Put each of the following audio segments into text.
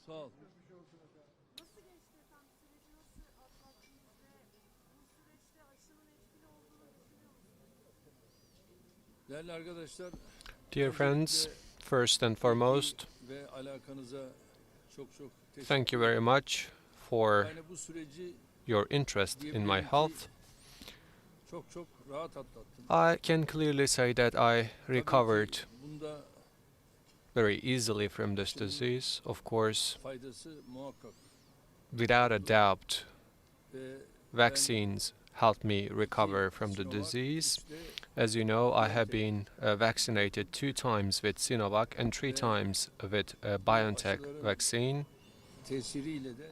Sağ ol. Nasıl geçti efendim? Süreci nasıl atlattınız ve bu süreçte aşının etkili olduğunu düşünüyor musunuz? Değerli arkadaşlar, Dear friends, öncelikle first and ilgi foremost, ve alakanıza çok thank teşekkür you very ederim. much for Yani bu süreci your interest in my diyebilirim ki health. çok rahat atlattım. I can clearly say that I Tabii recovered ki bunda very easily from this disease. Of course, faydası muhakkak. without a doubt, Ve ben vaccines helped me recover from the Sinovac, disease. 3'te As you know, I have been vaccinated 2 times with Sinovac and 3 times with a BioNTech vaccine. tesiriyle de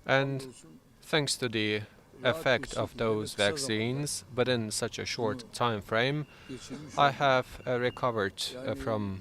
And hamdolsun thanks to the rahat bir effect of şekilde ve those kısa zamanda vaccines, but in such a short time frame, geçirmiş I oldum. have recovered Yani from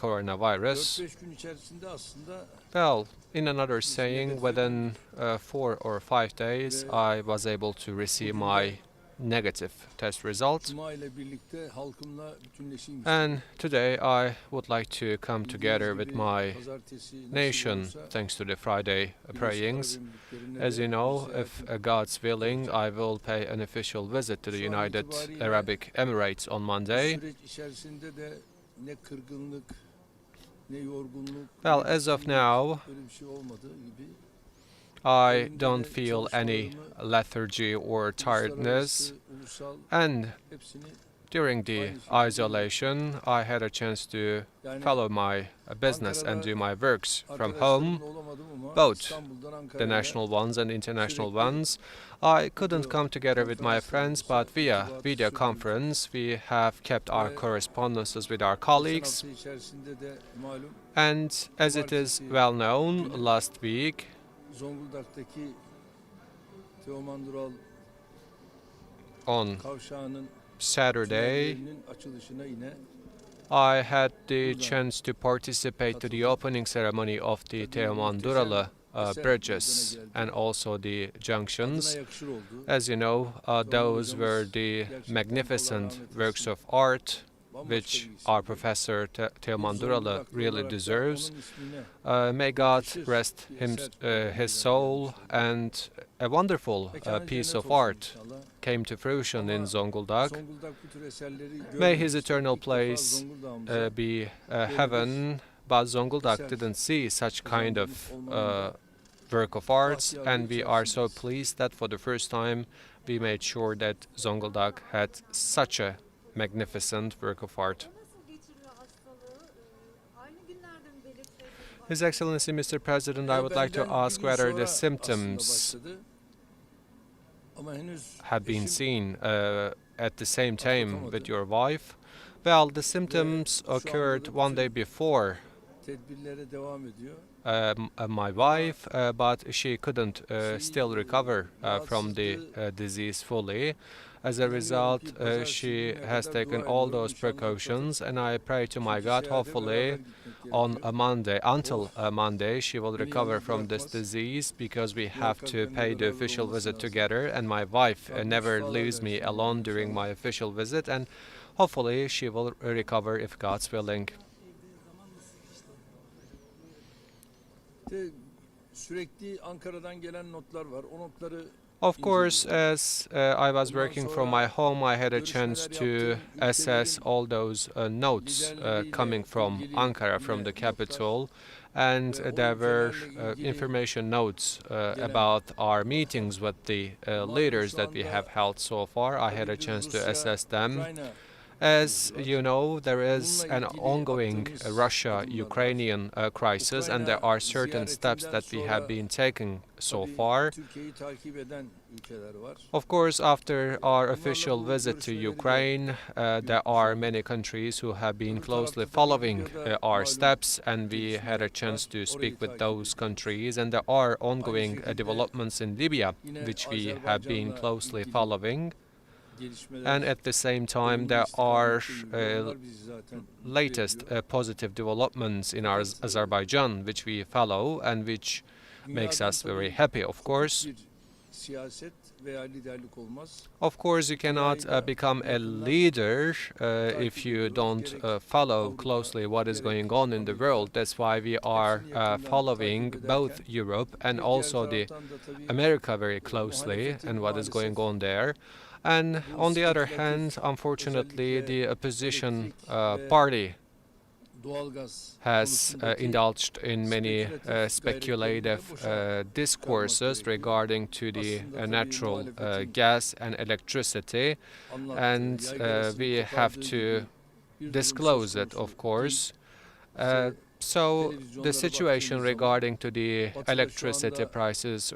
coronavirus. 4-5 gün içerisinde aslında Well, in another saying, within 4 or 5 days, Ve I was able to receive bugün de my negative test result. Cuma ile birlikte halkımla bütünleşeyim And istedim. today I would like to come Bildiğiniz together with gibi my pazartesi nasip nation, olursa thanks to the Friday Birleşik prayings. Arap Emirlikleri'ne As de you bir know, if ziyaretim God's willing, olacak. I will pay an official visit to the Şu an United itibariyle Arabic Emirates on bu Monday. süreç içerisinde de ne kırgınlık, ne yorgunluk, Well, ne as of bitkinlik, now, böyle bir şey olmadığı gibi I elimde don't de feel any çalışmalarımı lethargy or tiredness. uluslararası, ulusal And hepsini during the aynı şekilde isolation, I had a chance to yani follow my business and Ankara'da do my works from home, arkadaşlarımla olamadım ama both İstanbul'dan the Ankara'ya national ones and international sürekli ones. I couldn't video come together with my friends, konferanslarımızı, but via irtibatı video sürdürdük. conference, we have kept our Ve correspondences with our geçen colleagues. hafta içerisinde de malum And as it is Cumartesi well known, günü last week Zonguldak'taki Teoman Dural on kavşağının Saturday, tünellerinin açılışına yine I had the buradan chance to participate to the katıldım. opening ceremony of the Tabii Teoman muhteşem Duralı eser bridges meydana and geldi. also the Adına junctions. yakışır oldu. As you know, those were hocamız the gerçekten Allah magnificent rahmet works eylesin. of art Bambaşka which bir our isimdi. Professor Teoman Biz Duralı Zonguldaklı really olarak da deserves. onun ismine May God yakışır rest bir him, eser meydana his soul, gelmişti. and a wonderful Mekanı piece cennet of olsun art inşallah. came to fruition in Ama Zonguldak. Zonguldak bu tür eserleri May his görmemişti. eternal İlk defa place Zonguldak'ımıza be böyle bir heaven, but Zonguldak eser didn't see such kind kazandırmış of olmanın da work of arts, bahtiyarlığı and we are so içerisindeyiz. pleased that for the first time we made sure that Zonguldak had such a magnificent work of art. O nasıl geçiriyor hastalığı? Aynı günlerde mi belirtileri His Excellency Mr. President, I Ve would like to benden bir ask gün whether sonra the aslında symptoms başladı. Ama henüz have been eşim seen at the same time with atlatamadı. your wife. Well, the Ve symptoms şu anda occurred da one day bütün before tedbirlere devam ediyor. my wife, but she couldn't still recover from the Rahatsızlığı disease fully. As a inanıyorum result, ki pazartesi she gününe has kadar taken dua all ediyorum. those İnşallah precautions, atlatır. and I pray to my Çünkü God, seyahate hopefully beraber gitmek on gerekiyor. a Monday, until O Monday, she will beni recover yalnız from this bırakmaz. disease, because we have Muhakkak to benimle pay the beraber official olması visit lazım. together, and my wife Rabbim never şifalar leaves me versin alone ona during inşallah. my official visit, and hopefully she will recover if God's willing. İşte sürekli Ankara'dan gelen notlar var. O notları Of course, as I was working from my home, I had a chance to assess all those notes coming from Ankara, from the capital, and there were information notes about our meetings with the leaders that we have held so far. I had a chance to assess them. Ukrayna As you know, there is Bununla an ilgili ongoing attığımız adımlar Russia-Ukrainian crisis, and there are certain steps that we have been taking so tabii far. Türkiye'yi takip eden ülkeler var. Of course, after our official bu visit to görüşmeleri de Ukraine, there are many countries who have been Öbür closely tarafta tabii following Libya'da our malum steps, and we had a gelişmeler chance var. to Orayı speak with takip those ediyoruz. countries, and there are Aynı ongoing şekilde developments in Libya, yine which we have been Azerbaycan'la closely ilgili following. gelişmeler And at the same time, olumlu there are istikamette yürüyor. Onlar bizi zaten mutlu latest ediyor. positive developments in our Azerbaijan, which we follow and which makes Dünyadan us very tabii happy, of kopuk course. bir siyaset veya liderlik olmaz. Of course, you cannot become a leader if you don't follow closely what is going on in the world. That's why we are following both Europe and also the America very closely and what is going on there. And on the other hand, unfortunately, the opposition party has indulged in many speculative discourses regarding to the natural gas and electricity, and we have to disclose it, of course. So the situation regarding to the electricity prices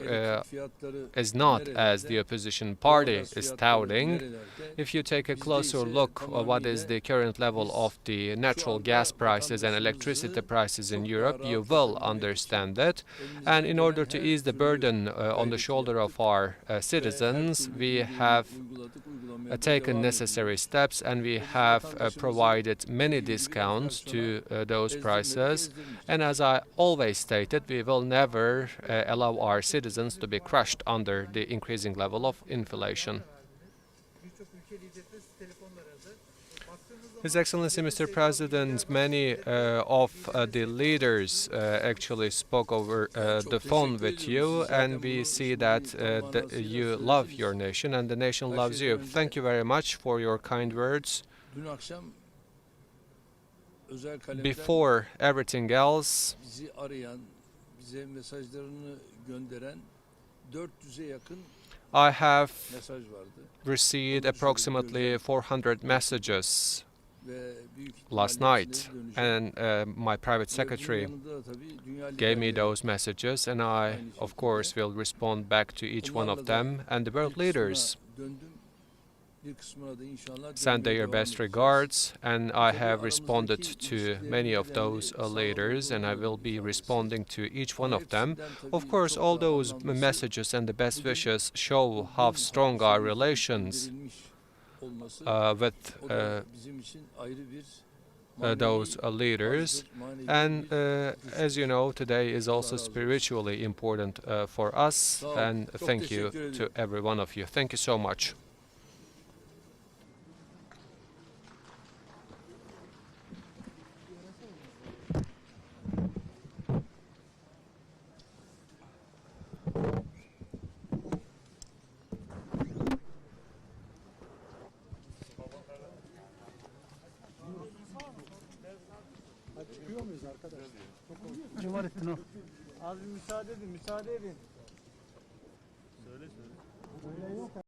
is not as the opposition party is touting. If you take a closer look at what is the current level of the natural gas prices and electricity prices in Europe, you will understand that. And in order to ease the burden on the shoulder of our citizens, we have taken necessary steps, and we have provided many discounts to those prices. And as I always stated, we will never allow our citizens to be crushed under the increasing level of inflation. His Excellency, Mr. President, many of the leaders actually spoke over the phone with you, and we see that you love your nation and the nation loves you. Thank you very much for your kind words. Dün akşam özel kalemden Before everything else, bizi arayan, bize mesajlarını gönderen 400'e yakın I have mesaj vardı. received approximately 400 messages Ve büyük last ihtimalle night, hepsine döneceğim. and my private Ve bunun secretary yanında da tabii dünya gave me liderleri, those messages, and I, of course, will respond back to each one of them. And the world bir leaders kısmına döndüm, bir kısmına da inşallah send dönmeye their devam best edeceğiz. regards, and I have responded to many of those leaders, and I will be responding to each one of them. Of course, all those messages and the best wishes show how strong our relations with O da bizim için ayrı bir those leaders. And as you know, today is also spiritually important for us, and thank you to every one of you. Thank you so much. Cemalettin o. Az bir müsaade edin, müsaade edin. Söyle söyle.